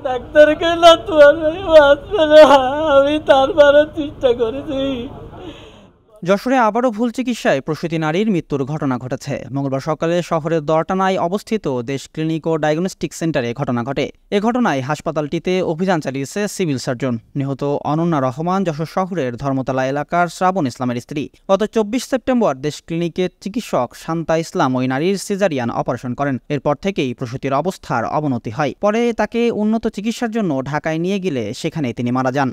ডাক্তারকে না তোমার আমি তারপরে চেষ্টা করেছি। যশোরে আবারও ভুল চিকিৎসায় প্রসূতি নারীর মৃত্যুর ঘটনা ঘটেছে। মঙ্গলবার সকালে শহরের দরটানায় অবস্থিত দেশ ক্লিনিক ও ডায়াগনস্টিক সেন্টারে ঘটনা ঘটে। এ ঘটনায় হাসপাতালটিতে অভিযান চালিয়েছে সিভিল সার্জন। নিহত অনন্যা রহমান যশোর শহরের ধর্মতলা এলাকার শ্রাবণ ইসলামের স্ত্রী। গত 24 সেপ্টেম্বর দেশ ক্লিনিকের চিকিৎসক শান্তা ইসলাম ওই নারীর সিজারিয়ান অপারেশন করেন। এরপর থেকেই প্রসূতির অবস্থার অবনতি হয়। পরে তাকে উন্নত চিকিৎসার জন্য ঢাকায় নিয়ে গেলে সেখানে তিনি মারা যান।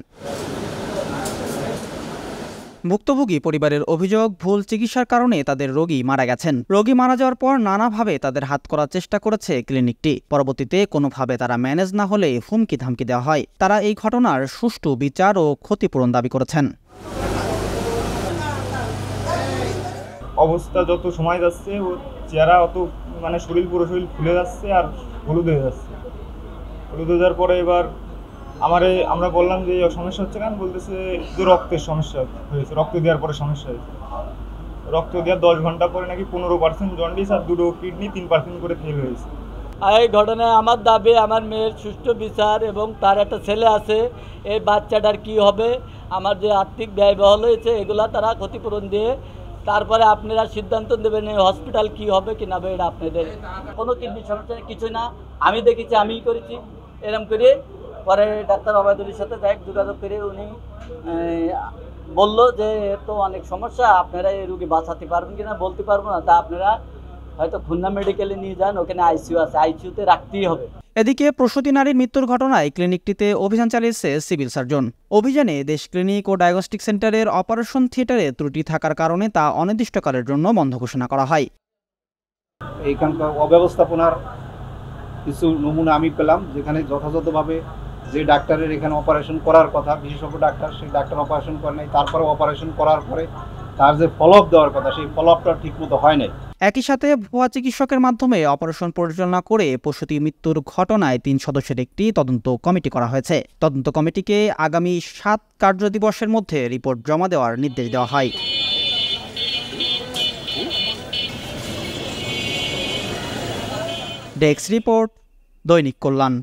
ভুক্তভোগী পরিবারের অভিযোগ, ভুল চিকিৎসার কারণে তাদের রোগী মারা গেছেন। রোগী মারা যাওয়ার পর নানাভাবে তাদের হাত করার চেষ্টা করেছে ক্লিনিকটি। পরবর্তীতে কোনোভাবে তারা ম্যানেজ না হলে হুমকি ধামকি দেওয়া হয়। তারা এই ঘটনার সুষ্ঠু বিচার ও ক্ষতিপূরণ দাবি করেছেন। অবস্থা যত সময় যাচ্ছে ও চেহারা অত পুরো শরীর ফুলে যাচ্ছে আর হলুদ হয়ে যাচ্ছে। হলুদ হয়ে যাওয়ার পরে এবার আমরা বললাম যে সমস্যা হচ্ছে কেন, বলতেছে যে রক্তের সমস্যা হয়েছে, রক্ত দেওয়ার পরে সমস্যা হয়েছে। রক্ত দেওয়ার 10 ঘন্টা পরে নাকি 15% জন্ডিস আর 2 কিডনি 3% করে ফেল হয়েছে। এই ঘটনায় আমার দাবি আমার মেয়ের সুষ্ঠু বিচার এবং তার একটা ছেলে আছে। এই বাচ্চাটার কি হবে, আমার যে আর্থিক ব্যয়বহুল হয়েছে এগুলা তারা ক্ষতিপূরণ দিয়ে তারপরে আপনারা সিদ্ধান্ত দেবেন এই হসপিটাল কি হবে কি না হবে। এটা আপনাদের কোনো কিডনি সমস্যা কিছু না, আমি দেখেছি, আমিই করেছি। এরকম করে পরে ডাক্তার অবায়দুলের সাথে যোগাযোগ করে উনি বললো যে তো অনেক সমস্যা, আপনারা এই রুগী বাঁচাতে পারবেন কিনা বলতে পারবো না, তা আপনারা হয়তো খুলনা মেডিকেলে নিয়ে যান, ওখানে আইসিইউ আছে, আইসিইউতে রাখতেই হবে। এদিকে প্রসূতি নারীর মৃত্যুর ঘটনায় ক্লিনিকটিতে অভিযান চালিয়েছে সিভিল সার্জন। অভিযানে দেশ ক্লিনিক ও ডায়াগনস্টিক সেন্টারের অপারেশন থিয়েটারে ত্রুটি থাকার কারণে তা অনির্দিষ্টকালের জন্য বন্ধ ঘোষণা করা হয়। এইখানকার অব্যবস্থাপনার কিছু নমুনা আমি পেলাম, যেখানে যথাযথভাবে যে ডাক্তারের এখানে অপারেশন করার কথা, বিশেষজ্ঞ ডাক্তার, সেই ডাক্তার অপারেশন করে নাই। তারপরে অপারেশন করার পরে তার যে ফলো আপ দেওয়ার কথা, সেই ফলো আপটা ঠিকমতো হয় নাই। একই সাথে ভুয়া চিকিৎসকের মাধ্যমে অপারেশন পরিচালনা করে প্রসূতি মৃত্যুর ঘটনায় 3 সদস্যের একটি তদন্ত কমিটি করা হয়েছে। তদন্ত কমিটিকে আগামী 7 কার্যদিবসের মধ্যে রিপোর্ট জমা দেওয়ার নির্দেশ দেওয়া হয়। ডেস্ক রিপোর্ট, দৈনিক কল্যাণ।